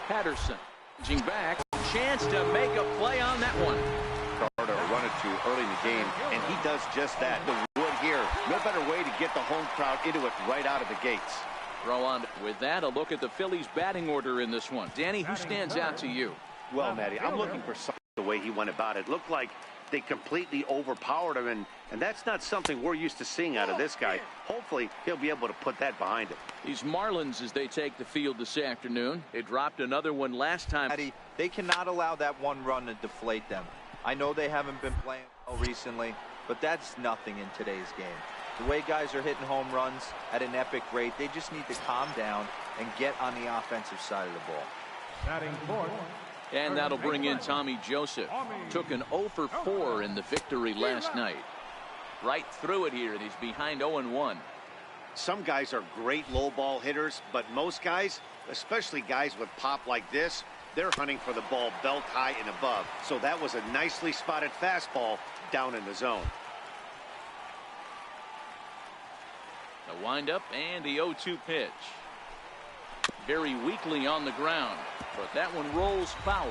Patterson. Changing back. Chance to make a play on that one. To run it too early in the game, and he does just that. The wood here, no better way to get the home crowd into it right out of the gates. Throw on. With that, a look at the Phillies batting order in this one. Danny, who stands out to you? Well, Matty, I'm looking for something the way he went about it. Looked like they completely overpowered him, and that's not something we're used to seeing out of this guy. Hopefully, he'll be able to put that behind him. These Marlins, as they take the field this afternoon. They dropped another one last time. Matty, they cannot allow that one run to deflate them. I know they haven't been playing well recently, but that's nothing in today's game. The way guys are hitting home runs at an epic rate, they just need to calm down and get on the offensive side of the ball. Batting fourth. And that'll bring in Tommy Joseph. Took an 0 for 4 in the victory last night. Right through it here, and he's behind 0-1. Some guys are great low ball hitters, but most guys, especially guys with pop like this, they're hunting for the ball belt high and above. So that was a nicely spotted fastball down in the zone. The windup and the 0-2 pitch. Very weakly on the ground, but that one rolls foul.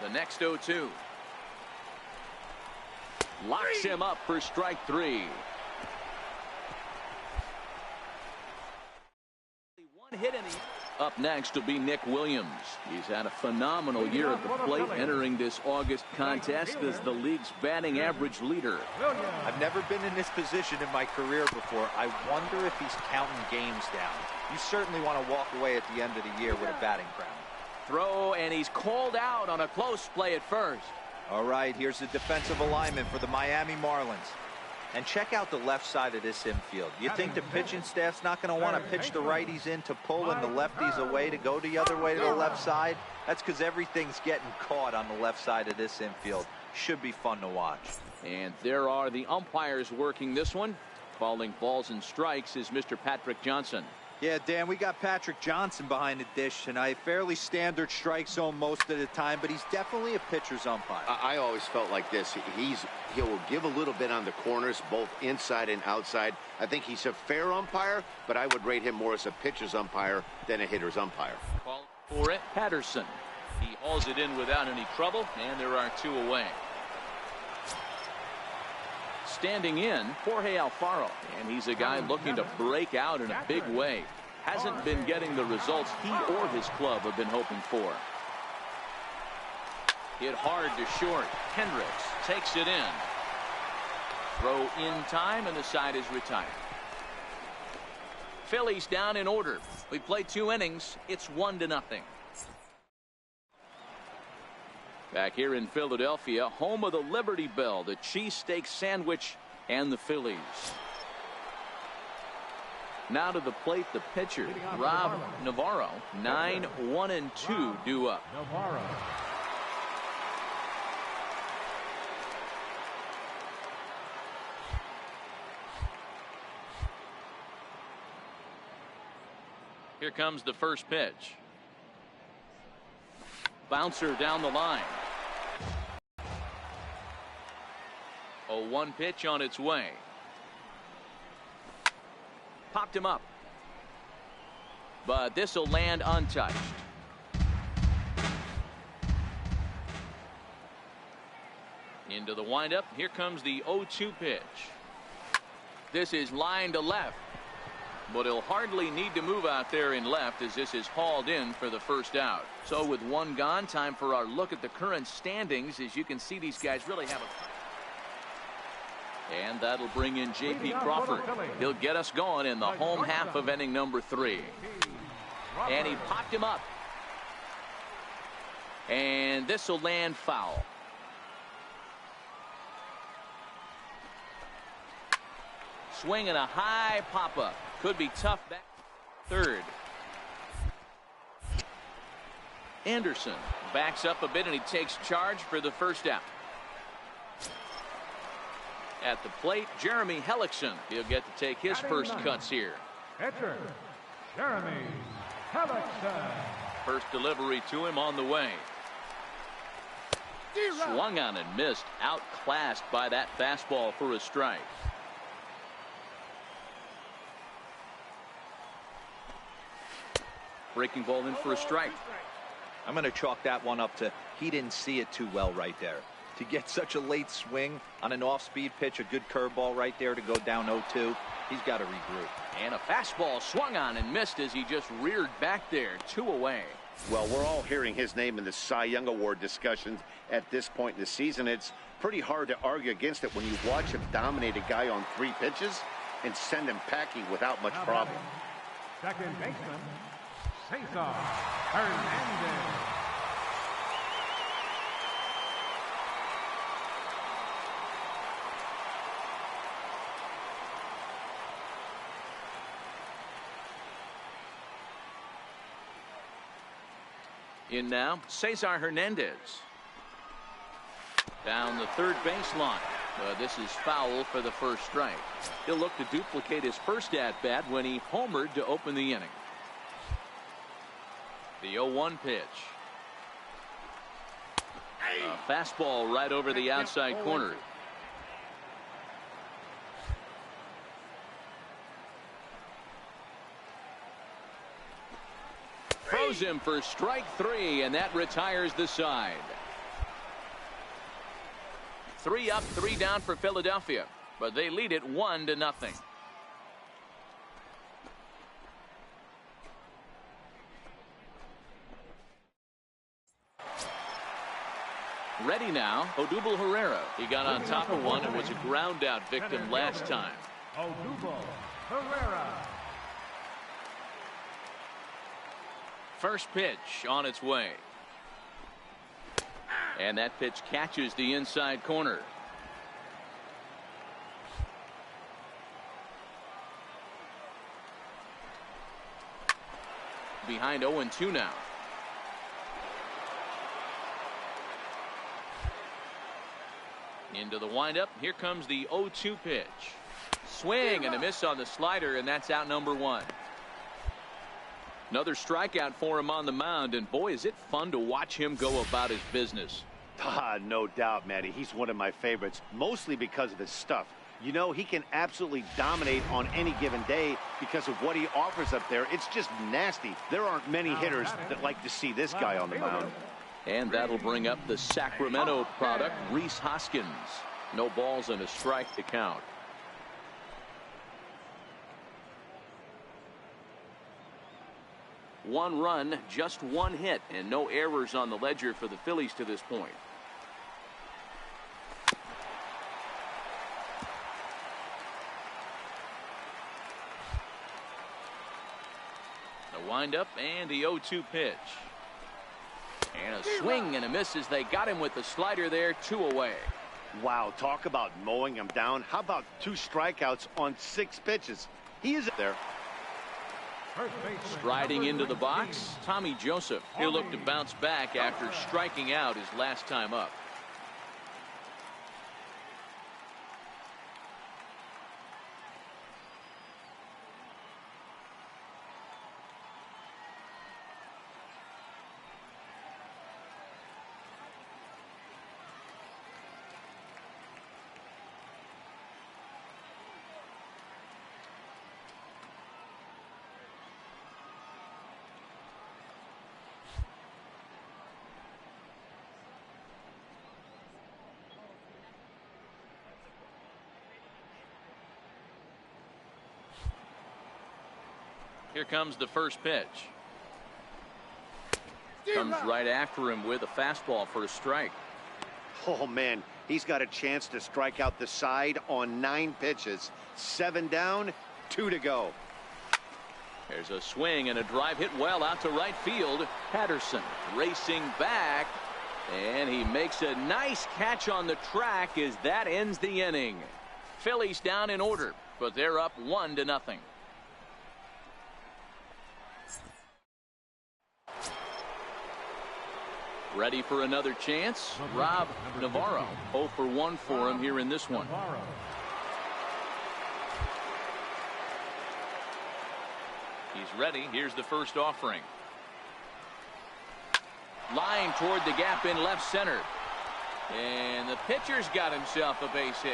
The next 0-2. Locks him up for strike 3. One hit and he... Up next will be Nick Williams. He's had a phenomenal year at the plate, entering this August contest as the league's batting average leader. I've never been in this position in my career before. I wonder if he's counting games down. You certainly want to walk away at the end of the year with a batting crown. Throw, and he's called out on a close play at first. All right, here's the defensive alignment for the Miami Marlins. And check out the left side of this infield. You think the pitching staff's not going to want to pitch the righties in to pull and the lefties away to go the other way to the left side? That's because everything's getting caught on the left side of this infield. Should be fun to watch. And there are the umpires working this one. Calling balls and strikes is Mr. Patrick Johnson. Yeah, Dan, we got Patrick Johnson behind the dish, and a fairly standard strike zone most of the time, but he's definitely a pitcher's umpire. I always felt like this. He will give a little bit on the corners, both inside and outside. I think he's a fair umpire, but I would rate him more as a pitcher's umpire than a hitter's umpire. Call for it, Patterson. He hauls it in without any trouble, and there are 2 away. Standing in, Jorge Alfaro, and he's a guy looking to break out in a big way. Hasn't been getting the results he or his club have been hoping for. Hit hard to short. Hendricks takes it in. Throw in time, and the side is retired. Phillies down in order. We played 2 innings. It's 1-0. Back here in Philadelphia, home of the Liberty Bell, the cheesesteak sandwich, and the Phillies. Now to the plate, the pitcher, Rob Navarro. 9-1-2 due up. Navarro. Here comes the first pitch. Bouncer down the line. 0-1 pitch on its way. Popped him up. But this will land untouched. Into the windup. Here comes the 0-2 pitch. This is line to left. But he'll hardly need to move out there in left as this is hauled in for the first out. So with 1 gone, time for our look at the current standings. As you can see, these guys really have a... And that'll bring in J.P. Crawford. He'll get us going in the home half of inning number 3. And he popped him up. And this will land foul. Swing and a high pop-up. Could be tough back. Third. Anderson backs up a bit, and he takes charge for the first out. At the plate, Jeremy Hellickson. He'll get to take his first cuts here. Pitcher, Jeremy Hellickson. First delivery to him on the way. Swung on and missed. Outclassed by that fastball for a strike. Breaking ball in for a strike. I'm going to chalk that one up to he didn't see it too well right there. To get such a late swing on an off-speed pitch, a good curveball right there to go down 0-2, he's got to regroup. And a fastball swung on and missed as he just reared back there, 2 away. Well, we're all hearing his name in the Cy Young Award discussions at this point in the season. It's pretty hard to argue against it when you watch him dominate a guy on 3 pitches and send him packing without much problem. Second baseman, Cesar Hernandez. In now, Cesar Hernandez. Down the third baseline. This is foul for the first strike. He'll look to duplicate his first at-bat when he homered to open the inning. The 0-1 pitch. A fastball right over the outside corner. Throws him for strike 3, and that retires the side. 3 up, 3 down for Philadelphia, but they lead it 1-0. Ready now, Odubel Herrera. He got on top of one and was a ground out victim last time. Odubel Herrera. First pitch on its way. And that pitch catches the inside corner. Behind 0-2 now. Into the windup. Here comes the 0-2 pitch. Swing and a miss on the slider, and that's out number 1. Another strikeout for him on the mound, and boy, is it fun to watch him go about his business. No doubt, Matty. He's one of my favorites, mostly because of his stuff. You know, he can absolutely dominate on any given day because of what he offers up there. It's just nasty. There aren't many hitters that like to see this guy on the mound. And that'll bring up the Sacramento product, Rhys Hoskins. No balls and a strike to count. One run, just one hit, and no errors on the ledger for the Phillies to this point. The windup and the 0-2 pitch. And a swing and a miss as they got him with the slider there, 2 away. Wow, talk about mowing him down. How about 2 strikeouts on 6 pitches? He is there. Striding into the box, Tommy Joseph. He'll look to bounce back after striking out his last time up. Here comes the first pitch. Comes right after him with a fastball for a strike. Oh, man, he's got a chance to strike out the side on 9 pitches. 7 down, 2 to go. There's a swing and a drive hit well out to right field. Patterson racing back, and he makes a nice catch on the track as that ends the inning. Phillies down in order, but they're up 1-0. Ready for another chance? Rob Navarro. 0 for 1 for him here in this one. He's ready. Here's the first offering. Line toward the gap in left center. And the pitcher's got himself a base hit.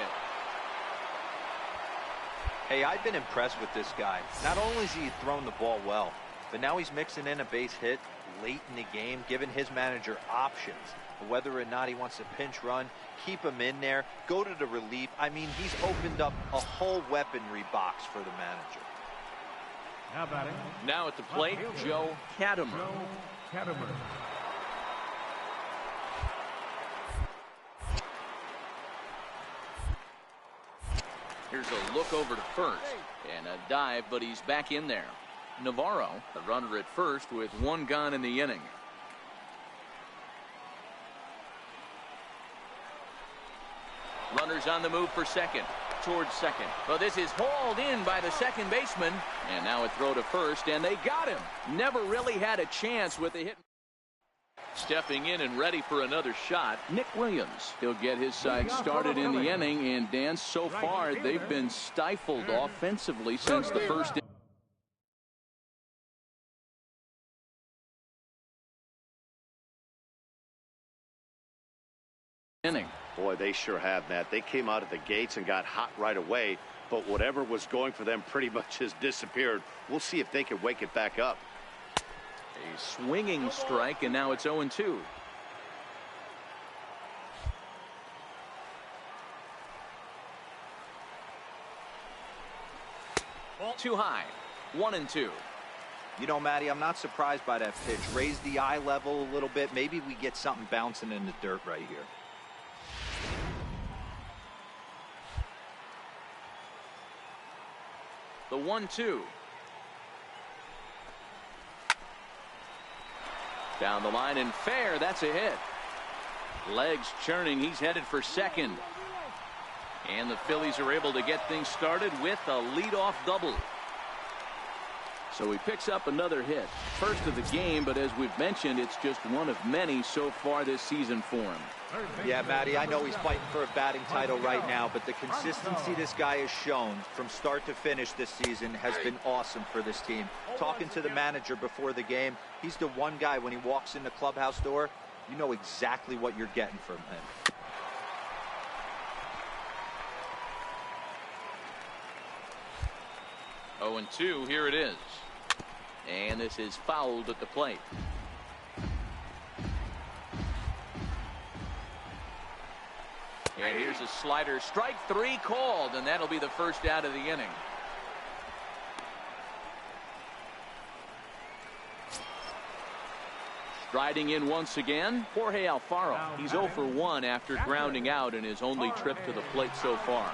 Hey, I've been impressed with this guy. Not only has he thrown the ball well, But now he's mixing in a base hit late in the game, giving his manager options. Whether or not he wants to pinch run, keep him in there, go to the relief. I mean, he's opened up a whole weaponry box for the manager. Now batting. Now at the plate, Joe Katimer. Joe Katimer. Here's a look over to first and a dive, but he's back in there. Navarro, the runner at first with one gone in the inning. Runners on the move for second, towards second. Well, this is hauled in by the second baseman, and now a throw to first, and they got him. Never really had a chance with the hit. Stepping in and ready for another shot, Nick Williams. He'll get his side started in the inning, and Dan, so far they've been stifled offensively since the first inning. Boy, they sure have, Matt. They came out of the gates and got hot right away, but whatever was going for them pretty much has disappeared. We'll see if they can wake it back up. A swinging strike, and now it's 0-2. Too high. 1-2. You know, Matty, I'm not surprised by that pitch. Raise the eye level a little bit. Maybe we get something bouncing in the dirt right here. The 1-2. Down the line and fair. That's a hit. Legs churning. He's headed for second. And the Phillies are able to get things started with a leadoff double. So he picks up another hit. First of the game, but as we've mentioned, it's just one of many so far this season for him. Yeah, Matty, I know he's fighting for a batting title right now, but the consistency this guy has shown from start to finish this season has been awesome for this team. Talking to the manager before the game, he's the one guy when he walks in the clubhouse door, you know exactly what you're getting from him. Oh, 0-2, here it is. And this is fouled at the plate. And here's a slider. Strike three called, and that'll be the first out of the inning. Striding in once again, Jorge Alfaro. He's 0 for 1 after grounding out in his only trip to the plate so far.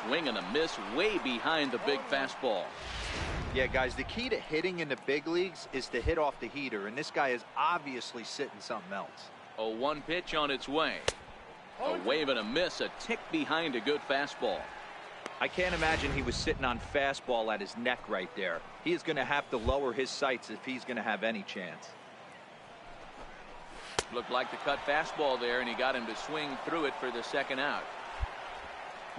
Swing and a miss way behind the big fastball. Yeah, guys, the key to hitting in the big leagues is to hit off the heater, and this guy is obviously sitting something else. A 1 pitch on its way. A wave and a miss, a tick behind a good fastball. I can't imagine he was sitting on fastball at his neck right there. He is going to have to lower his sights if he's going to have any chance. Looked like the cut fastball there, and he got him to swing through it for the second out.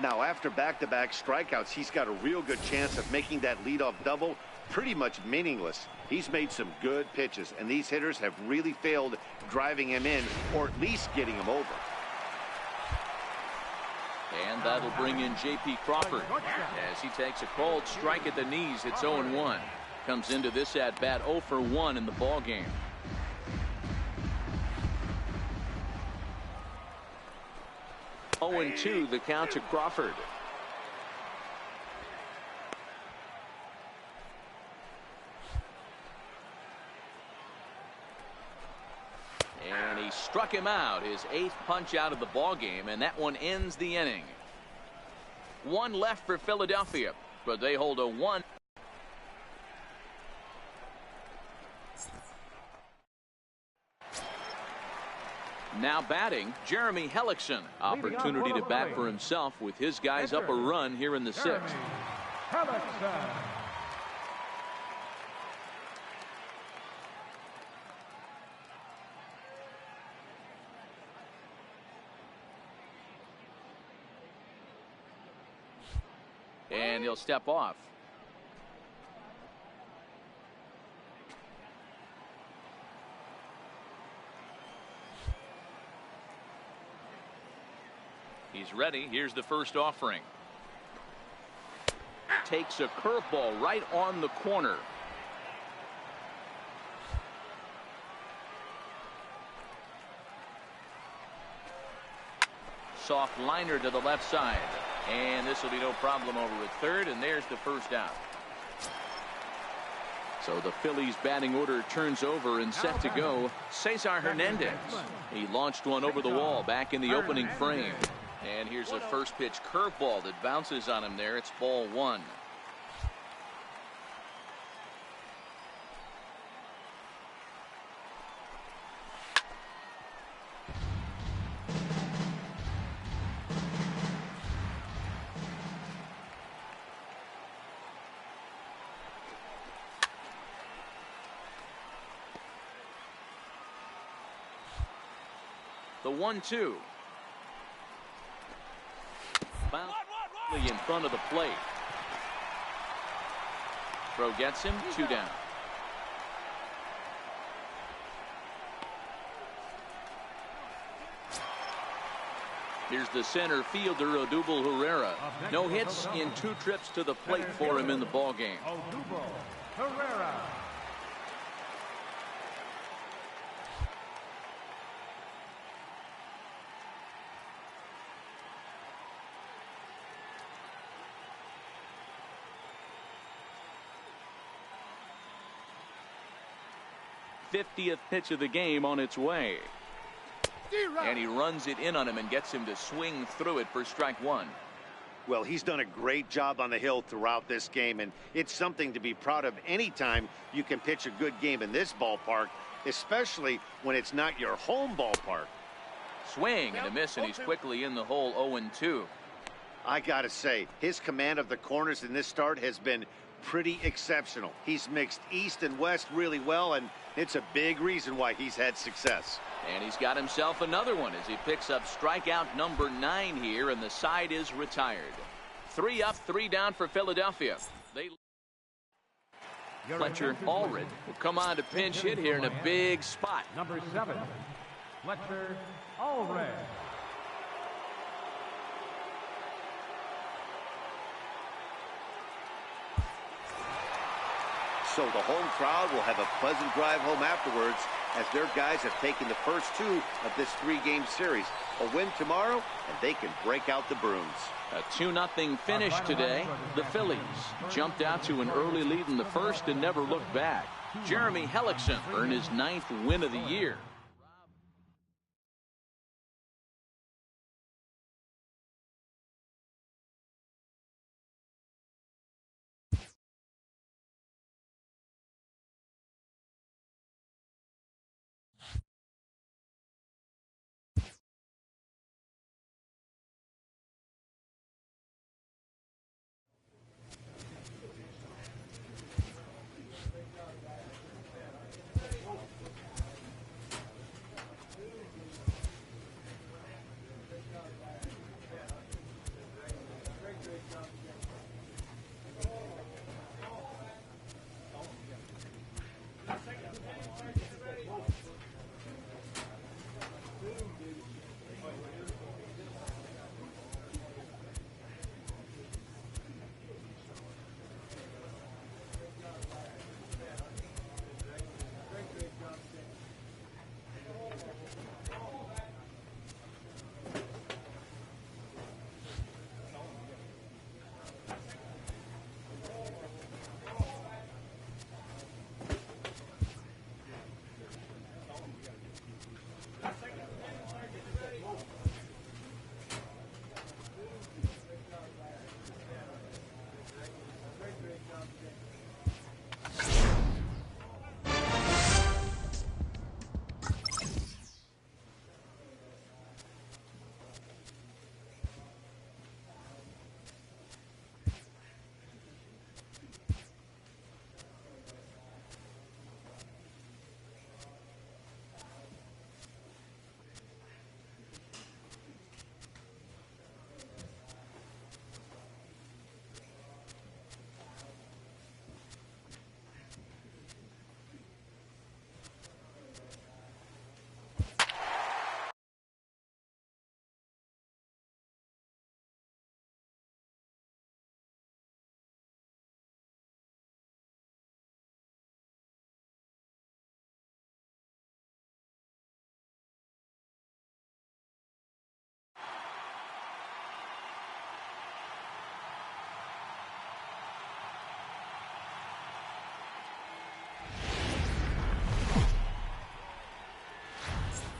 Now, after back-to-back strikeouts, he's got a real good chance of making that leadoff double pretty much meaningless. He's made some good pitches, and these hitters have really failed driving him in or at least getting him over. And that'll bring in J.P. Crawford as he takes a cold strike at the knees. It's 0-1. Comes into this at-bat 0 for 1 in the ball game. Oh, 0-2 the count to Crawford. And he struck him out, his 8th punch out of the ball game, and that one ends the inning. 1 left for Philadelphia, but they hold a 1. Now batting, Jeremy Hellickson. Opportunity to bat for himself with his guys up a run here in the 6th. Hellickson. And he'll step off. He's ready. Here's the first offering. Takes a curveball right on the corner. Soft liner to the left side. And this will be no problem over at third, and there's the first out. So the Phillies batting order turns over and set to go. Cesar Hernandez. He launched one over the wall back in the opening frame. And here's a first pitch curveball that bounces on him there. It's ball one. The 1-2. Bounce in front of the plate. Throw gets him, 2 down. Here's the center fielder, Odubel Herrera. No hits in 2 trips to the plate for him in the ballgame. Odubel Herrera. '50th pitch of the game on its way. And he runs it in on him and gets him to swing through it for strike one. Well, he's done a great job on the hill throughout this game, and it's something to be proud of anytime you can pitch a good game in this ballpark, especially when it's not your home ballpark. Swing and a miss, and he's quickly in the hole. 0-2. I gotta say, his command of the corners in this start has been pretty exceptional. He's mixed east and west really well, and it's a big reason why he's had success. And he's got himself another one as he picks up strikeout number 9 here, and the side is retired. 3 up, 3 down for Philadelphia. Fletcher Allred will come on to pinch hit here in a big spot. Number 7, Fletcher Allred. So the home crowd will have a pleasant drive home afterwards as their guys have taken the first 2 of this 3-game series. A win tomorrow, and they can break out the brooms. A 2-0 finish today. The Phillies jumped out to an early lead in the first and never looked back. Jeremy Hellickson earned his 9th win of the year.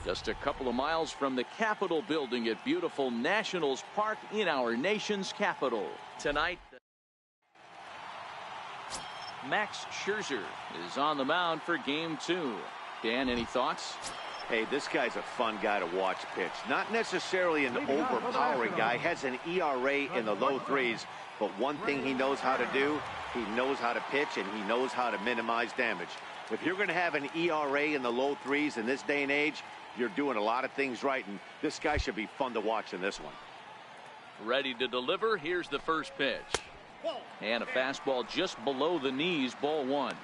Just a couple of miles from the Capitol building at beautiful Nationals Park in our nation's capital. Tonight, Max Scherzer is on the mound for game 2. Dan, any thoughts? Hey, this guy's a fun guy to watch pitch. Not necessarily an overpowering guy. Has an ERA in the low 3s. But one thing he knows how to do, he knows how to pitch, and he knows how to minimize damage. If you're going to have an ERA in the low 3s in this day and age, you're doing a lot of things right, and this guy should be fun to watch in this one. Ready to deliver. Here's the first pitch. And a fastball just below the knees, ball 1.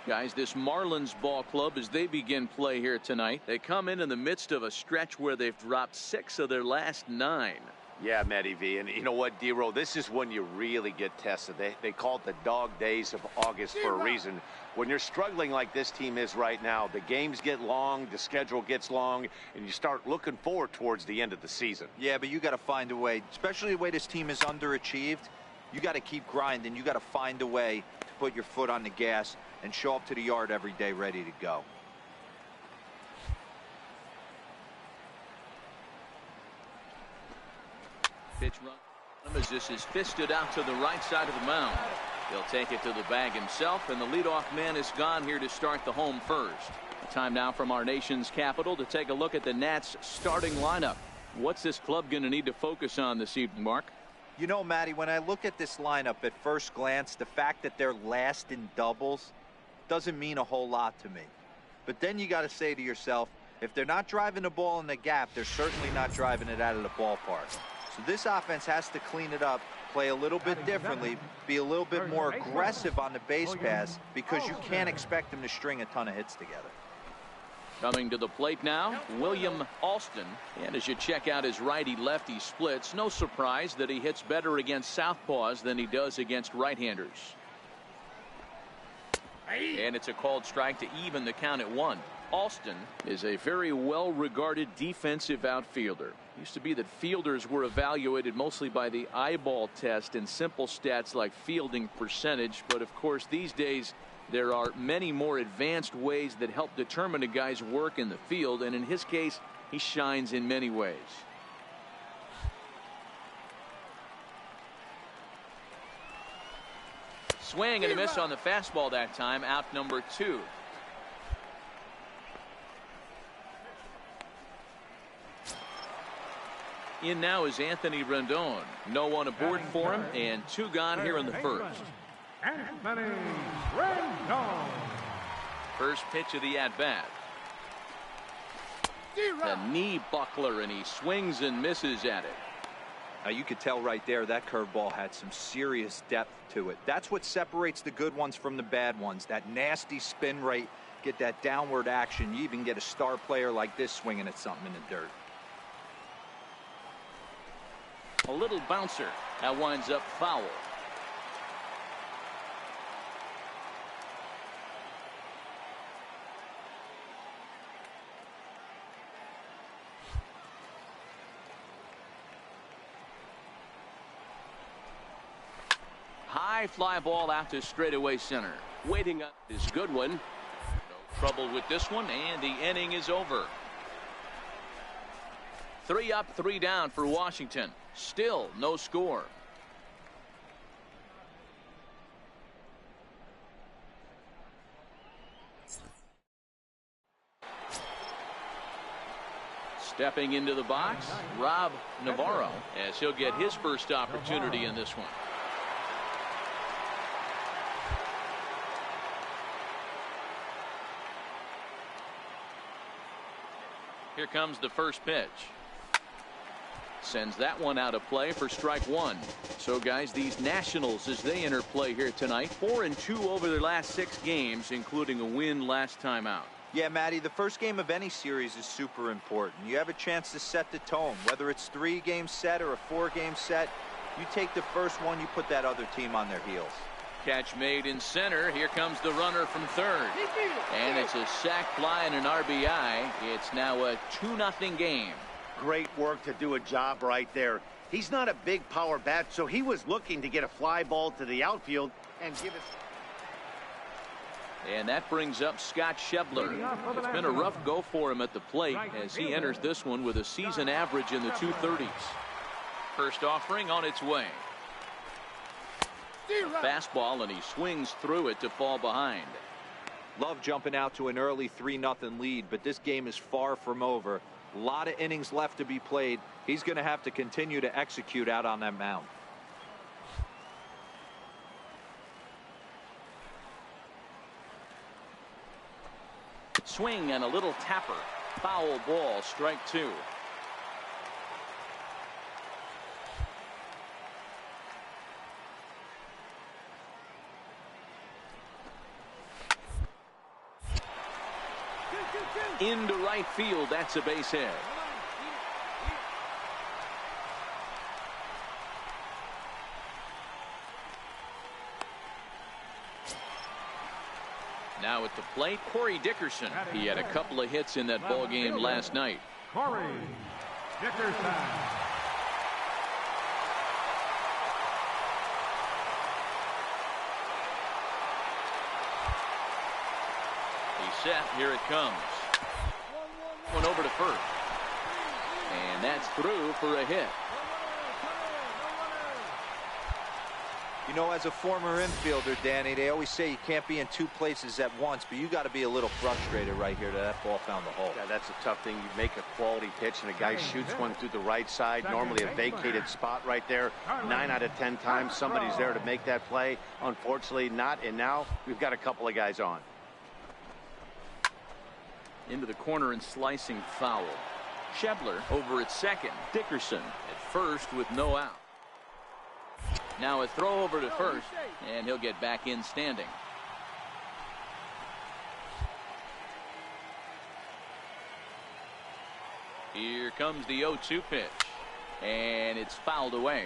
Guys, this Marlins ball club, as they begin play here tonight, they come in the midst of a stretch where they've dropped 6 of their last 9. Yeah, Matty V, and you know what, D-Roll, this is when you really get tested. They call it the dog days of August for a reason. When you're struggling like this team is right now, the games get long, the schedule gets long, and you start looking forward towards the end of the season. Yeah, but you got to find a way, especially the way this team is underachieved. You got to keep grinding. You got to find a way to put your foot on the gas and show up to the yard every day ready to go. Pitch run as this is fisted out to the right side of the mound. He'll take it to the bag himself, and the leadoff man is gone here to start the home first. Time now from our nation's capital to take a look at the Nats starting lineup. What's this club going to need to focus on this evening, Mark? You know, Matty, when I look at this lineup at first glance, the fact that they're last in doubles doesn't mean a whole lot to me. But then you got to say to yourself, if they're not driving the ball in the gap, they're certainly not driving it out of the ballpark. So this offense has to clean it up, play a little bit differently, be a little bit more aggressive on the base pass, because you can't expect them to string a ton of hits together. Coming to the plate now, William Alston. And as you check out his righty-lefty splits, no surprise that he hits better against southpaws than he does against right-handers. And it's a called strike to even the count at 1. Alston is a very well-regarded defensive outfielder. Used to be that fielders were evaluated mostly by the eyeball test and simple stats like fielding percentage, but of course these days there are many more advanced ways that help determine a guy's work in the field, and in his case he shines in many ways. Swing and a miss on the fastball that time, out number 2. In now is Anthony Rendon. No one aboard for him, and 2 gone here in the first. Anthony Rendon. First pitch of the at-bat. A knee buckler, and he swings and misses at it. Now you could tell right there that curveball had some serious depth to it. That's what separates the good ones from the bad ones. That nasty spin rate, get that downward action. You even get a star player like this swinging at something in the dirt. A little bouncer. That winds up foul. High fly ball out to straightaway center. Waiting up this good one. No trouble with this one, and the inning is over. 3 up, 3 down for Washington. Still no score. Stepping into the box, Rob Navarro, as he'll get his first opportunity in this one. Here comes the first pitch. Sends that one out of play for strike 1. So guys, these Nationals, as they enter play here tonight, 4-2 over their last 6 games, including a win last time out. Yeah, Matty, the first game of any series is super important. You have a chance to set the tone, whether it's 3-game set or a 4-game set. You take the first one, you put that other team on their heels. Catch made in center. Here comes the runner from third. And it's a sac fly and an RBI. It's now a 2-0 game. Great work to do a job right there. He's not a big power bat, so he was looking to get a fly ball to the outfield and give us. And that brings up Scott Schebler. It's been a rough go for him at the plate as he enters this one with a season average in the 230s. First offering on its way. Fastball, and he swings through it to fall behind. Love jumping out to an early 3-0 lead, but this game is far from over. A lot of innings left to be played. He's going to have to continue to execute out on that mound. Swing and a little tapper. Foul ball, strike 2. Into right field, that's a base hit. Now at the plate, Corey Dickerson. He had a couple of hits in that ball game last night. Corey Dickerson. He's set. Here it comes. One over to first. And that's through for a hit. You know, as a former infielder, Danny, they always say you can't be in two places at once, but you got to be a little frustrated right here that ball found the hole. Yeah, that's a tough thing. You make a quality pitch and a guy shoots one through the right side, normally a vacated spot right there. 9 out of 10 times somebody's there to make that play. Unfortunately not, and now we've got a couple of guys on. Into the corner and slicing foul. Schebler over at second. Dickerson at first with no out. Now a throw over to first, and he'll get back in standing. Here comes the 0-2 pitch, and it's fouled away.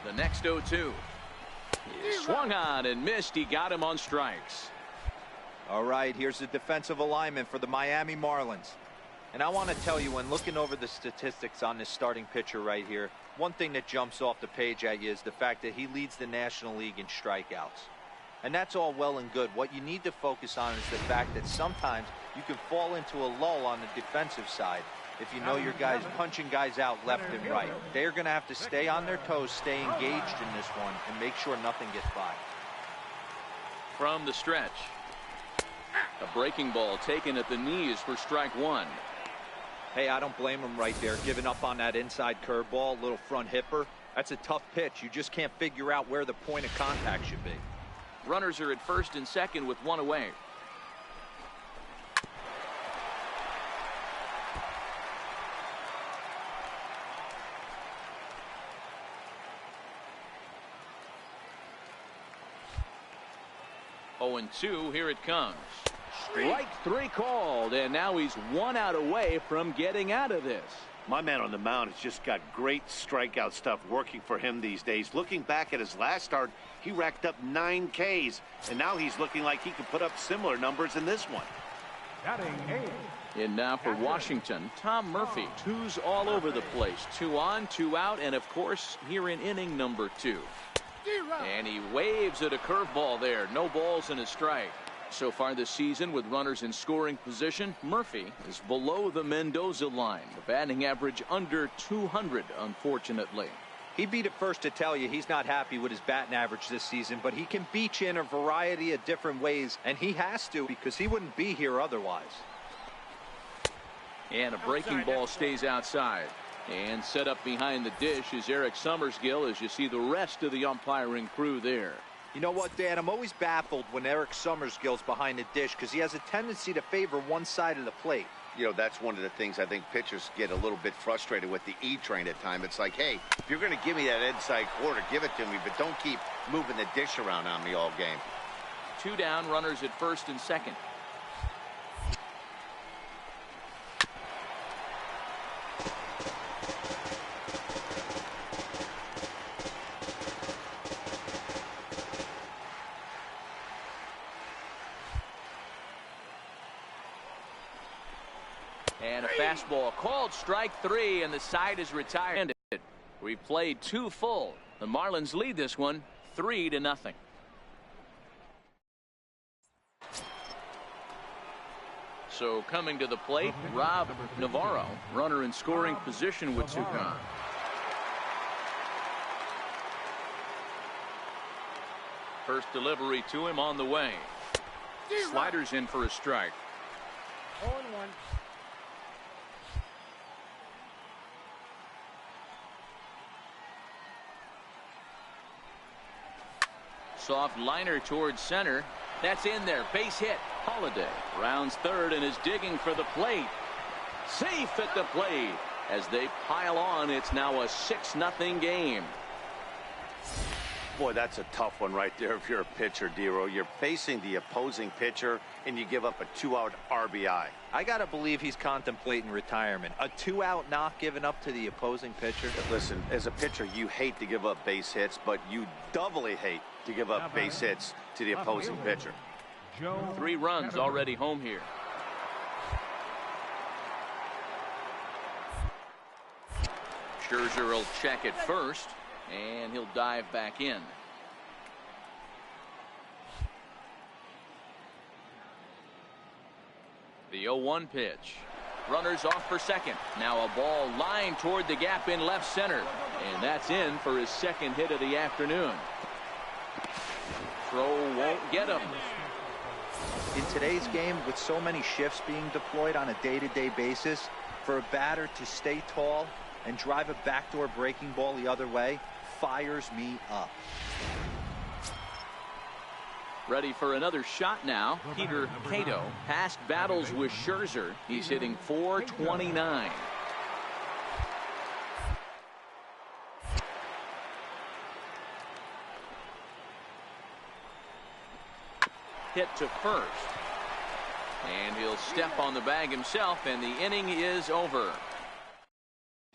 The next 0-2. He swung on and missed. He got him on strikes. All right, here's the defensive alignment for the Miami Marlins. And I want to tell you, when looking over the statistics on this starting pitcher right here, one thing that jumps off the page at you is the fact that he leads the National League in strikeouts. And that's all well and good. What you need to focus on is the fact that sometimes you can fall into a lull on the defensive side if you know your guys punching guys out left and right. They're going to have to stay on their toes, stay engaged in this one, and make sure nothing gets by. From the stretch. A breaking ball taken at the knees for strike 1. Hey, I don't blame him right there, giving up on that inside curveball, little front hipper. That's a tough pitch. You just can't figure out where the point of contact should be. Runners are at first and second with one away. Oh, and 2, here it comes. Strike 3 called, and now he's 1 out away from getting out of this. My man on the mound has just got great strikeout stuff working for him these days. Looking back at his last start, he racked up 9 Ks, and now he's looking like he could put up similar numbers in this one. Batting 8. And now for Washington, Tom Murphy. 2s all over the place. 2 on, 2 out, and of course here in inning number 2. And he waves at a curveball there. No balls and a strike. So far this season, with runners in scoring position, Murphy is below the Mendoza line. The batting average under 200, unfortunately. He'd be the first to tell you he's not happy with his batting average this season, but he can beat you in a variety of different ways, and he has to because he wouldn't be here otherwise. And a breaking ball stays outside. And set up behind the dish is Eric Summersgill, as you see the rest of the umpiring crew there. You know what, Dan? I'm always baffled when Eric Summersgill's behind the dish because he has a tendency to favor one side of the plate. You know, that's one of the things I think pitchers get a little bit frustrated with the E-train at times. It's like, hey, if you're going to give me that inside quarter, give it to me, but don't keep moving the dish around on me all game. 2 down, runners at first and second. And a fastball called strike 3, and the side is retired. We've played 2 full. The Marlins lead this one 3-0. So coming to the plate, Rob Navarro, runner in scoring position with two gone. First delivery to him on the way. Sliders in for a strike. 0-1. Soft liner towards center. That's in there. Base hit. Holiday rounds third and is digging for the plate. Safe at the plate. As they pile on, it's now a 6-0 game. Boy, that's a tough one right there if you're a pitcher, Dero. You're facing the opposing pitcher, and you give up a 2-out RBI. I got to believe he's contemplating retirement. A 2-out knock given up to the opposing pitcher. Listen, as a pitcher, you hate to give up base hits, but you doubly hate to give up base hits to the opposing pitcher. 3 runs already home here. Scherzer will check it first, and he'll dive back in. The 0-1 pitch. Runners off for second. Now a ball lined toward the gap in left center. And that's in for his second hit of the afternoon. Throw won't get him. In today's game, with so many shifts being deployed on a day-to-day basis, for a batter to stay tall and drive a backdoor breaking ball the other way fires me up. Ready for another shot now. Peter Cato past battles with Scherzer. He's hitting .429. Hit to first. And he'll step on the bag himself, and the inning is over.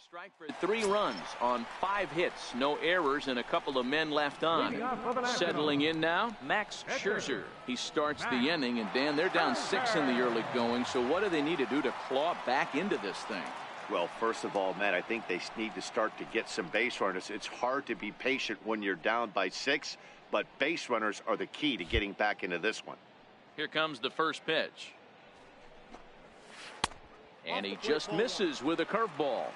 Strike for 3 runs on 5 hits, no errors, and a couple of men left on. Settling in now, Max Scherzer. He starts the inning, and Dan, they're down 6 in the early going, so what do they need to do to claw back into this thing? Well, first of all, Matt, I think they need to start to get some base runners. It's hard to be patient when you're down by 6, but base runners are the key to getting back into this one. Here comes the first pitch. And he just misses with a curveball.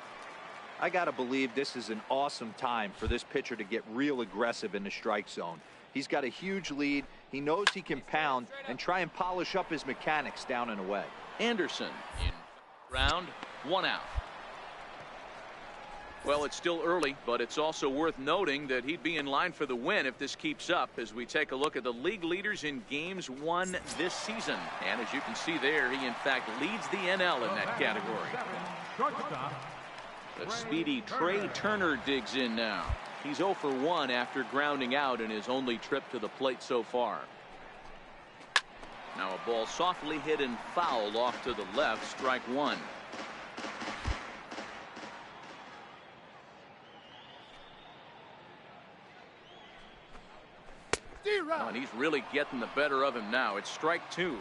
I got to believe this is an awesome time for this pitcher to get real aggressive in the strike zone. He's got a huge lead. He knows he can pound and try and polish up his mechanics down and away. Anderson in round, 1 out. Well, it's still early, but it's also worth noting that he'd be in line for the win if this keeps up as we take a look at the league leaders in games won this season. And as you can see there, he in fact leads the NL in that category. The speedy Trey Turner digs in now. He's 0 for 1 after grounding out in his only trip to the plate so far. Now a ball softly hit and fouled off to the left, strike 1. Oh, and he's really getting the better of him now. It's strike 2.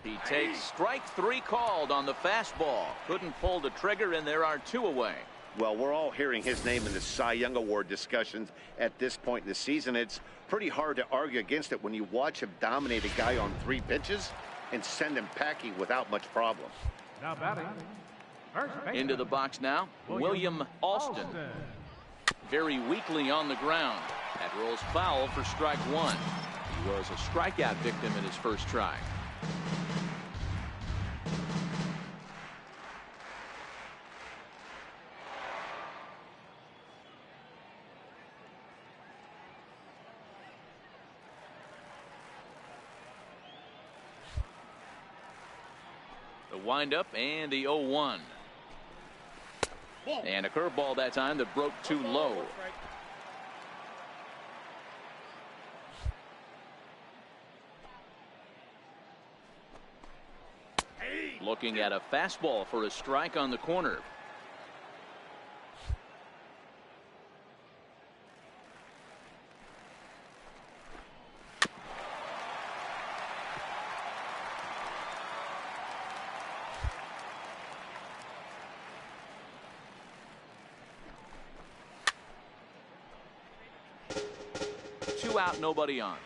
He takes strike 3 called on the fastball. Couldn't pull the trigger, and there are 2 away. Well, we're all hearing his name in the Cy Young Award discussions at this point in the season. It's pretty hard to argue against it when you watch him dominate a guy on 3 pitches and send him packing without much problem. Now batting. Into the box now, William Alston. Very weakly on the ground. That rolls foul for strike 1. He was a strikeout victim in his first try. The windup and the 0-1. And a curveball that time that broke too low. Looking at a fastball for a strike on the corner. out, nobody on.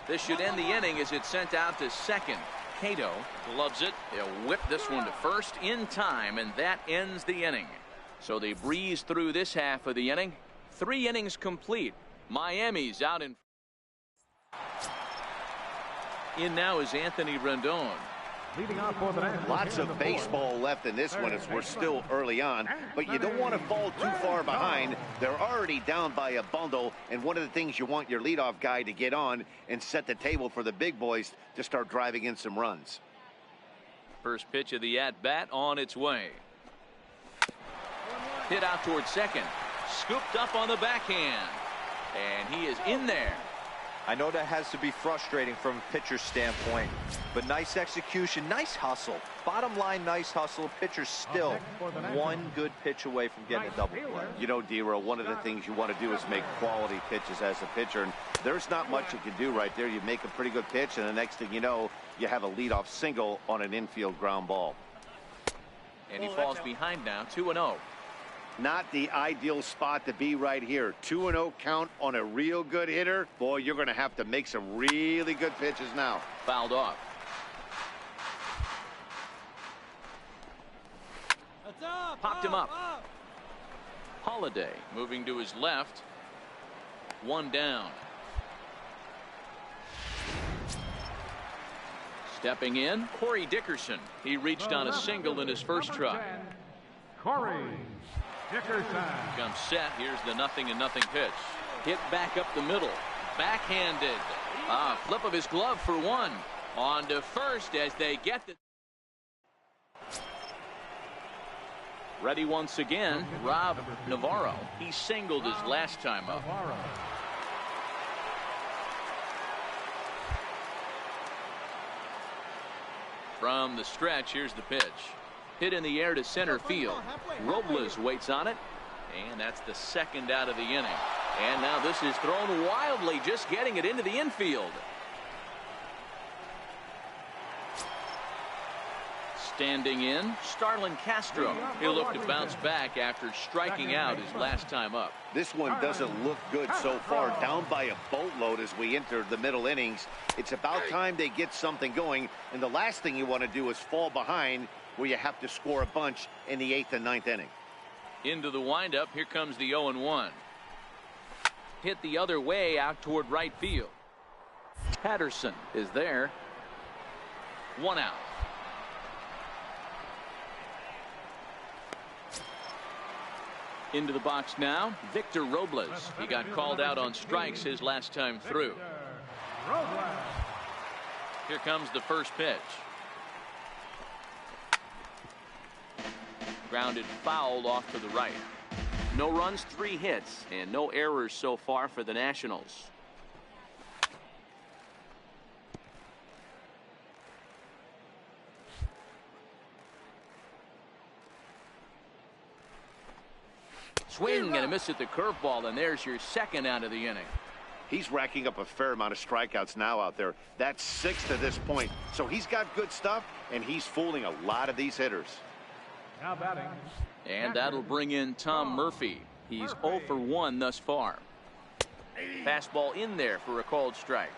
This should end the inning as it's sent out to second. Cato gloves it. They'll whip this one to first in time, and that ends the inning. So they breeze through this half of the inning. 3 innings complete. Miami's out in. In now is Anthony Rendon. Leading off for the Nationals. Lots of baseball left in this one as we're still early on, but you don't want to fall too far behind. They're already down by a bundle, and one of the things you want your leadoff guy to get on and set the table for the big boys to start driving in some runs. First pitch of the at-bat on its way. Hit out towards second. Scooped up on the backhand. And he is in there. I know that has to be frustrating from a pitcher's standpoint, but nice execution, nice hustle. Bottom line, nice hustle. Pitcher's still one good pitch away from getting a double play. You know, D-Row, one of the things you want to do is make quality pitches as a pitcher, and there's not much you can do right there. You make a pretty good pitch, and the next thing you know, you have a leadoff single on an infield ground ball. And he falls behind now, 2-0. Not the ideal spot to be right here. 2-0 count on a real good hitter. Boy, you're going to have to make some really good pitches now. Fouled off. Popped him up. Holiday moving to his left. 1 down. Stepping in, Corey Dickerson. He reached on a single in his first try. Corey Dickerson. Comes set. Here's the 0-0 pitch. Hit back up the middle. Backhanded. Flip of his glove for 1. On to first as they get the. Ready once again, Rob Navarro. He singled his last time up. From the stretch, here's the pitch. Hit in the air to center field. Robles waits on it, and that's the second out of the inning. And now this is thrown wildly, just getting it into the infield. Standing in, Starlin Castro. He'll look to bounce back after striking out his last time up. This one doesn't look good so far. Down by a boatload as we enter the middle innings. It's about time they get something going, and the last thing you want to do is fall behind where you have to score a bunch in the 8th and 9th inning. Into the windup, here comes the 0-1. Hit the other way out toward right field. Patterson is there. 1 out. Into the box now, Victor Robles. He got called out on strikes his last time through. Here comes the first pitch. Grounded foul off to the right. No runs, 3 hits, and no errors so far for the Nationals. Swing and a miss at the curveball, and there's your second out of the inning. He's racking up a fair amount of strikeouts now out there. That's 6 to this point. So he's got good stuff, and he's fooling a lot of these hitters. Now batting. And that'll bring in Tom Murphy. He's 0 for 1 thus far. Fastball in there for a called strike.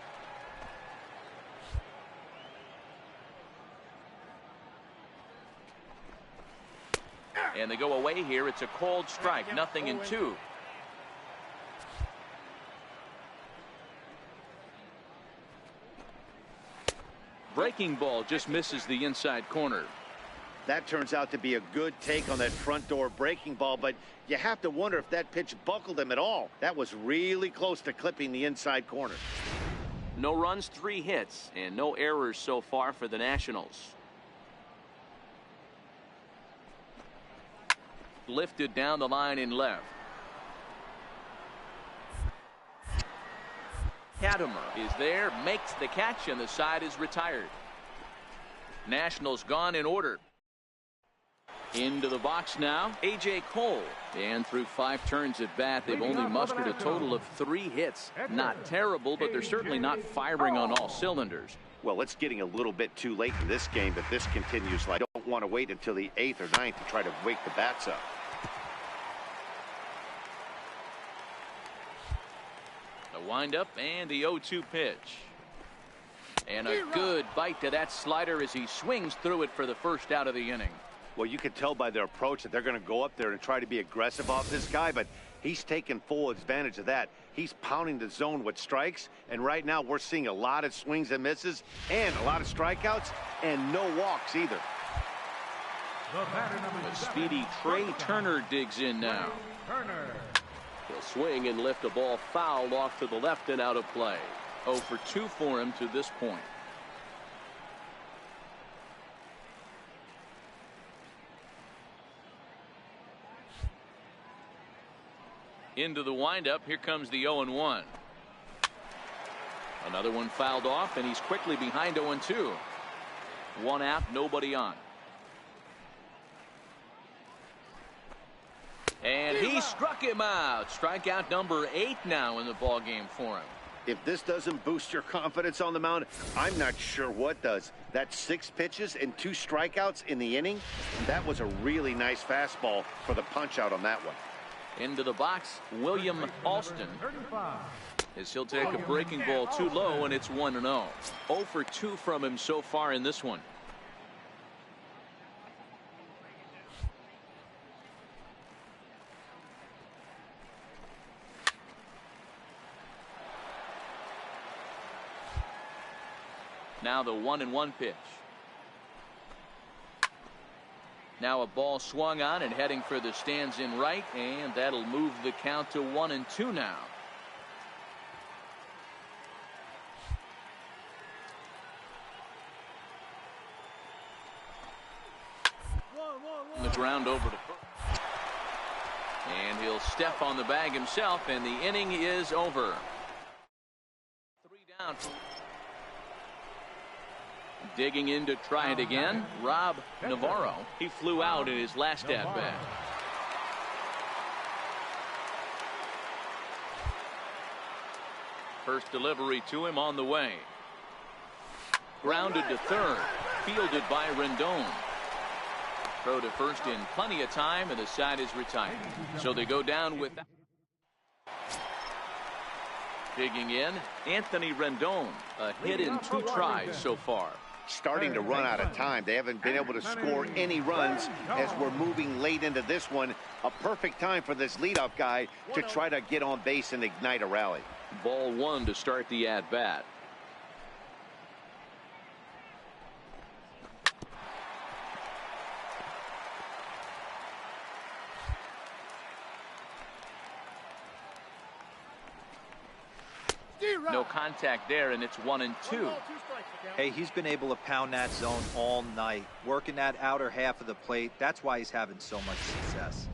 And they go away here. It's a called strike. 0-2. Breaking ball just misses the inside corner. That turns out to be a good take on that front door breaking ball, but you have to wonder if that pitch buckled him at all. That was really close to clipping the inside corner. No runs, 3 hits, and no errors so far for the Nationals. Lifted down the line in left. Katimer is there, makes the catch, and the side is retired. Nationals gone in order. Into the box now, A.J. Cole. And through 5 turns at bat, they've only mustered a total of 3 hits. Not terrible, but they're certainly not firing on all cylinders. Well, it's getting a little bit too late in this game, but this continues. I don't don't want to wait until the 8th or 9th to try to wake the bats up. The windup and the 0-2 pitch. And a good bite to that slider as he swings through it for the first out of the inning. Well, you can tell by their approach that they're going to go up there and try to be aggressive off this guy, but he's taking full advantage of that. He's pounding the zone with strikes, and right now we're seeing a lot of swings and misses and a lot of strikeouts and no walks either. The speedy Trey Turner digs in now. He'll swing and lift a ball fouled off to the left and out of play. 0 for 2 for him to this point. Into the windup. Here comes the 0-1. Another one fouled off, and he's quickly behind 0-2. 1 out, nobody on. And he struck him out. Strikeout number 8 now in the ball game for him. If this doesn't boost your confidence on the mound, I'm not sure what does. That's 6 pitches and 2 strikeouts in the inning. That was a really nice fastball for the punch out on that one. Into the box, William Alston, as he'll take a breaking ball too low, and it's 1-0. 0 for 2 from him so far in this one. Now the 1-1 pitch. Now a ball swung on and heading for the stands in right, and that'll move the count to 1-2 now. The ground over to first. And he'll step on the bag himself, and the inning is over. 3 down. Digging in to try it again, Rob Navarro. He flew out in his last at-bat. First delivery to him on the way. Grounded to third, fielded by Rendon. Throw to first in plenty of time, and the side is retired. So they go down with that. Digging in, Anthony Rendon, a hit in 2 tries so far. Starting to run out of time. They haven't been able to score any runs as we're moving late into this one. A perfect time for this leadoff guy to try to get on base and ignite a rally. Ball 1 to start the at-bat. No contact there, and it's 1-2. Hey, he's been able to pound that zone all night, working that outer half of the plate. That's why he's having so much success.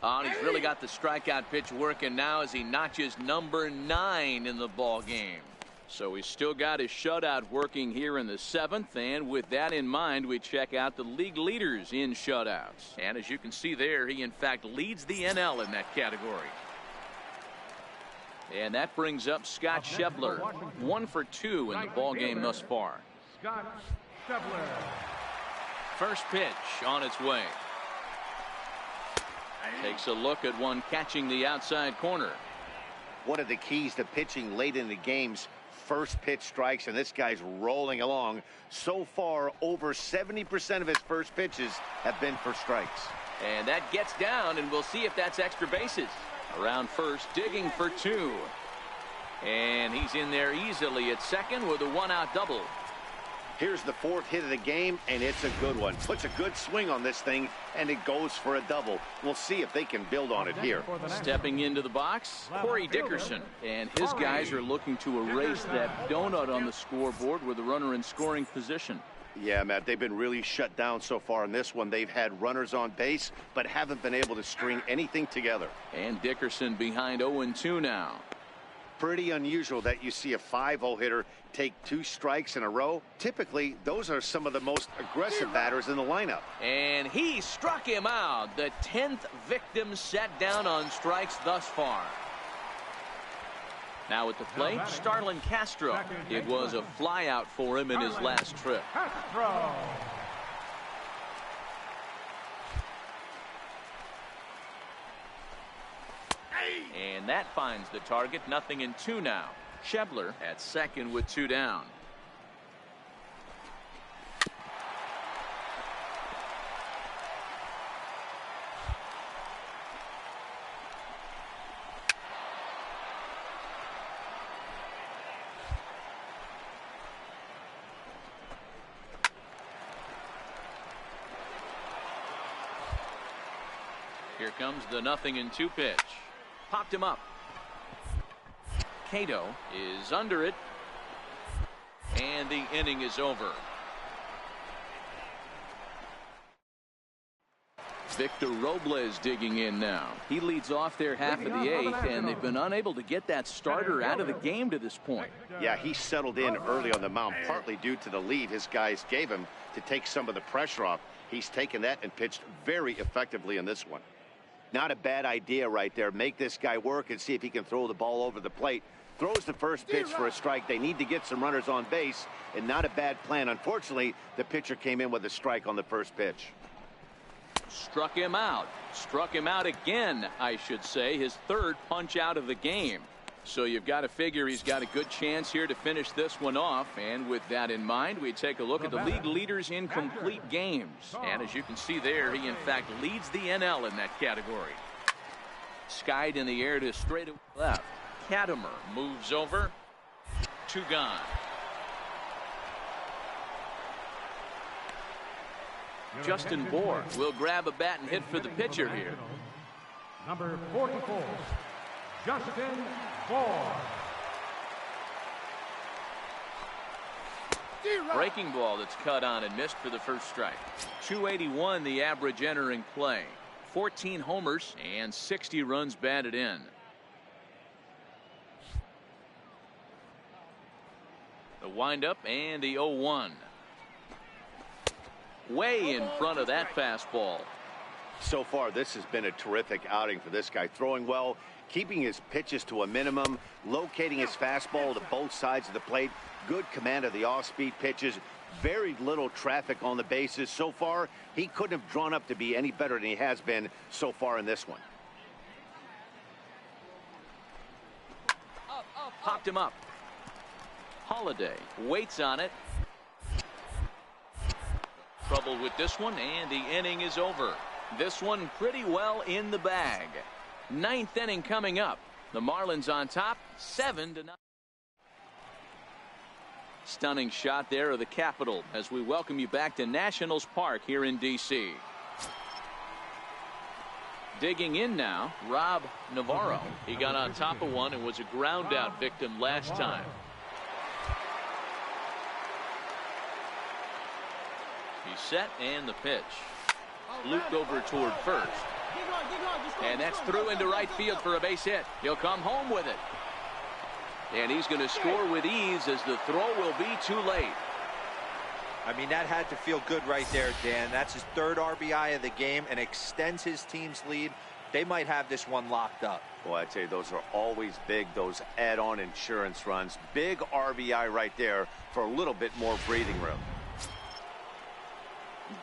And he's really got the strikeout pitch working now as he notches number 9 in the ball game. So he's still got his shutout working here in the 7th, and with that in mind, we check out the league leaders in shutouts. And as you can see there, he in fact leads the NL in that category. And that brings up Scott Schebler, 1 for 2 in the ball game thus far. Scott Schebler. First pitch on its way. Takes a look at one catching the outside corner. One of the keys to pitching late in the games, first pitch strikes, and this guy's rolling along. So far, over 70% of his first pitches have been for strikes. And that gets down, and we'll see if that's extra bases. Around first, digging for 2. And he's in there easily at second with a 1-out double. Here's the 4th hit of the game, and it's a good one. Puts a good swing on this thing, and it goes for a double. We'll see if they can build on it here. Stepping into the box, Corey Dickerson. And his guys are looking to erase that donut on the scoreboard with a runner in scoring position. Yeah, Matt, they've been really shut down so far in this one. They've had runners on base, but haven't been able to string anything together. And Dickerson behind 0-2 now. Pretty unusual that you see a 5-0 hitter take 2 strikes in a row. Typically, those are some of the most aggressive batters in the lineup. And he struck him out. The 10th victim set down on strikes thus far. Now at the plate, Starlin Castro. It was a flyout for him in his last trip. Castro. And that finds the target. 0-2 now. Schebler at second with 2 down. Here comes the 0-2 pitch. Popped him up. Cato is under it. And the inning is over. Victor Robles digging in now. He leads off their half of the 8th, and they've been unable to get that starter out of the game to this point. Yeah, he settled in early on the mound, partly due to the lead his guys gave him to take some of the pressure off. He's taken that and pitched very effectively in this one. Not a bad idea right there. Make this guy work and see if he can throw the ball over the plate. Throws the first pitch for a strike. They need to get some runners on base, and not a bad plan. Unfortunately, the pitcher came in with a strike on the first pitch. Struck him out. Struck him out again, I should say. His 3rd punch out of the game. So you've got to figure he's got a good chance here to finish this one off. And with that in mind, we take a look at the league leaders in complete games. And as you can see there, he in fact leads the NL in that category. Skied in the air to straight left. Katimer moves over. 2 gone. Justin Bour will grab a bat and hit for the pitcher here. Number 44, Justin Bour. Breaking ball that's cut on and missed for the first strike. 281 the average entering play. 14 homers and 60 runs batted in. The windup and the 0-1. Way in front of that fastball. So far, this has been a terrific outing for this guy. Throwing well, keeping his pitches to a minimum, locating his fastball to both sides of the plate. Good command of the off-speed pitches. Very little traffic on the bases. So far, he couldn't have drawn up to be any better than he has been so far in this one. Popped him up. Holiday waits on it. Trouble with this one, and the inning is over. This one pretty well in the bag. 9th inning coming up. The Marlins on top, 7-0. Stunning shot there of the Capitol as we welcome you back to Nationals Park here in D.C. Digging in now, Rob Navarro. He got on top of one and was a ground out victim last time. He's set, and the pitch. Looped over toward first. And that's through into right field for a base hit. He'll come home with it. And he's going to score with ease as the throw will be too late. I mean, that had to feel good right there, Dan. That's his 3rd RBI of the game and extends his team's lead. They might have this one locked up. Well, I'd say those are always big, those add-on insurance runs. Big RBI right there for a little bit more breathing room.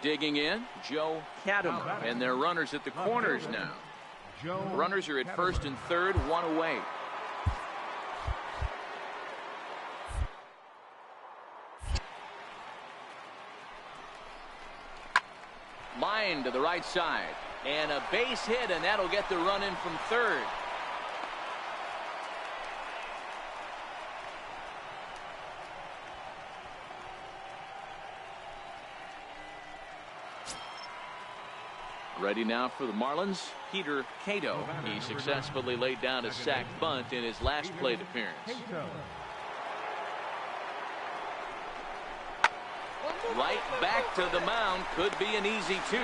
Digging in, Joe Katimer, and their runners at the corners now. Runners are at first and third, 1 away. Line to the right side, and a base hit, and that'll get the run in from third. Ready now for the Marlins, Peter Cato. He successfully laid down a sac bunt in his last plate appearance. Right back to the mound. Could be an easy 2.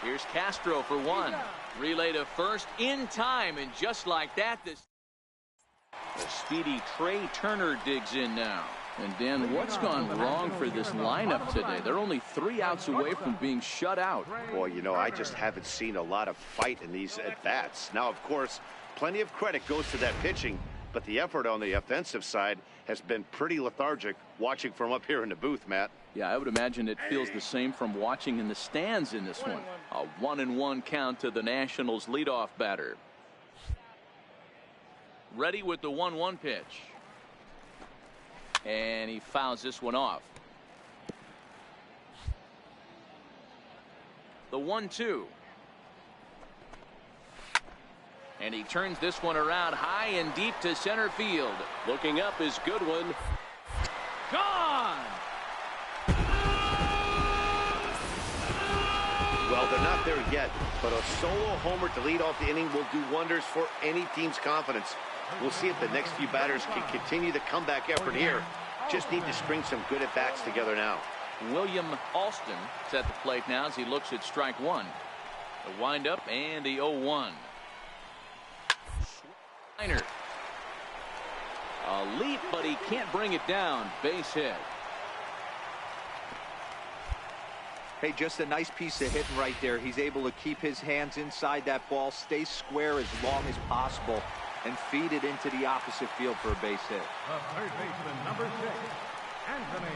Here's Castro for 1. Relay to first in time, and just like that, the speedy Trey Turner digs in now. And Dan, what's gone wrong for this lineup today? They're only 3 outs away from being shut out. Boy, you know, I just haven't seen a lot of fight in these at-bats. Now, of course, plenty of credit goes to that pitching. but the effort on the offensive side has been pretty lethargic watching from up here in the booth, Matt. Yeah, I would imagine it feels the same from watching in the stands in this one. A 1-1 count to the Nationals leadoff batter. Ready with the 1-1 pitch. And he fouls this one off. The 1-2. And he turns this one around high and deep to center field. Looking up is Goodwin. Gone! Well, they're not there yet, but a solo homer to lead off the inning will do wonders for any team's confidence. We'll see if the next few batters can continue the comeback effort here. Just need to string some good at-bats together now. William Alston is at the plate now as he looks at strike one. The windup and the 0-1. A leap, but he can't bring it down. Base hit. Hey, just a nice piece of hitting right there. He's able to keep his hands inside that ball, stay square as long as possible, and feed it into the opposite field for a base hit. The third baseman, number 6, Anthony.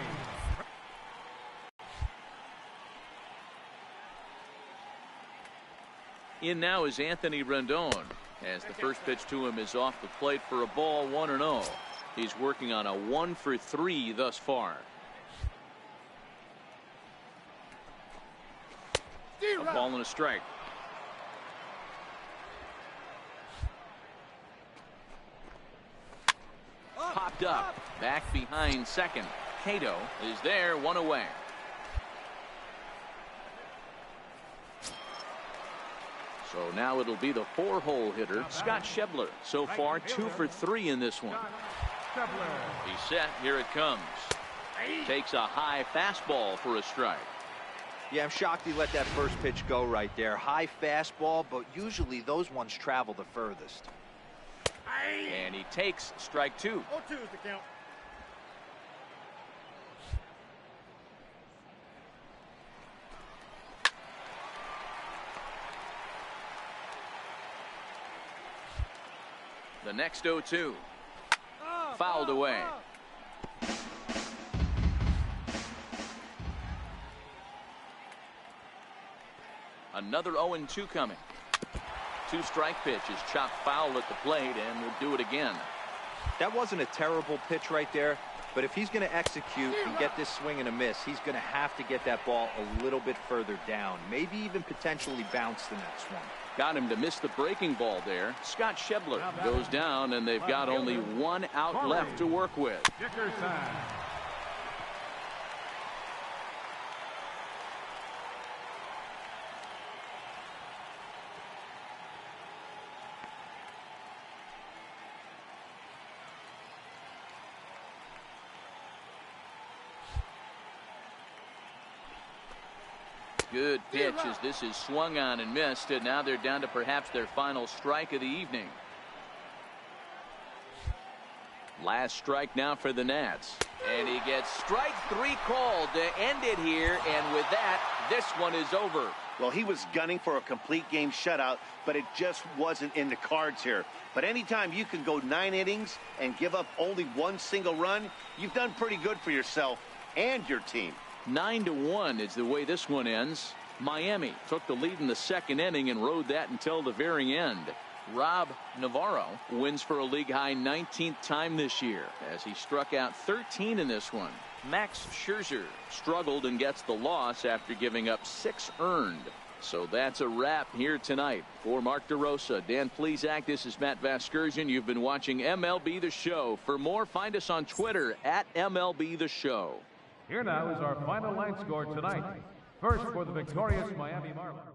In now is Anthony Rendon, as the first pitch to him is off the plate for a ball, 1-0. He's working on a 1-for-3 thus far. A ball and a strike. Popped up. Back behind second. Cato is there, one away. So now it'll be the 4-hole hitter, Scott Schebler. So far, 2-for-3 in this one. He's set. Here it comes. Takes a high fastball for a strike. Yeah, I'm shocked he let that first pitch go right there. High fastball, but usually those ones travel the furthest. And he takes strike 2. 0-2 is the count. The next 0-2. Fouled away. Another 0-2 coming. 2-strike pitch is chopped foul at the plate, and will do it again. That wasn't a terrible pitch right there, but if he's going to execute and get this swing and a miss, he's going to have to get that ball a little bit further down, maybe even potentially bounce the next one. Got him to miss the breaking ball there. Scott Schebler goes down, and they've got only one out left to work with. Dickerson. Good pitch as this is swung on and missed, and now they're down to perhaps their final strike of the evening. Last strike now for the Nats, and he gets strike 3 called to end it here, and with that, this one is over. Well, he was gunning for a complete game shutout, but it just wasn't in the cards here. But anytime you can go 9 innings and give up only 1 single run, you've done pretty good for yourself and your team. 9-1 is the way this one ends. Miami took the lead in the second inning and rode that until the very end. Rob Navarro wins for a league-high 19th time this year as he struck out 13 in this one. Max Scherzer struggled and gets the loss after giving up 6 earned. So that's a wrap here tonight. For Mark DeRosa, Dan Plesac, this is Matt Vasgersian. You've been watching MLB The Show. For more, find us on Twitter at MLB The Show. Here now is our final line score tonight. First for the victorious Miami Marlins.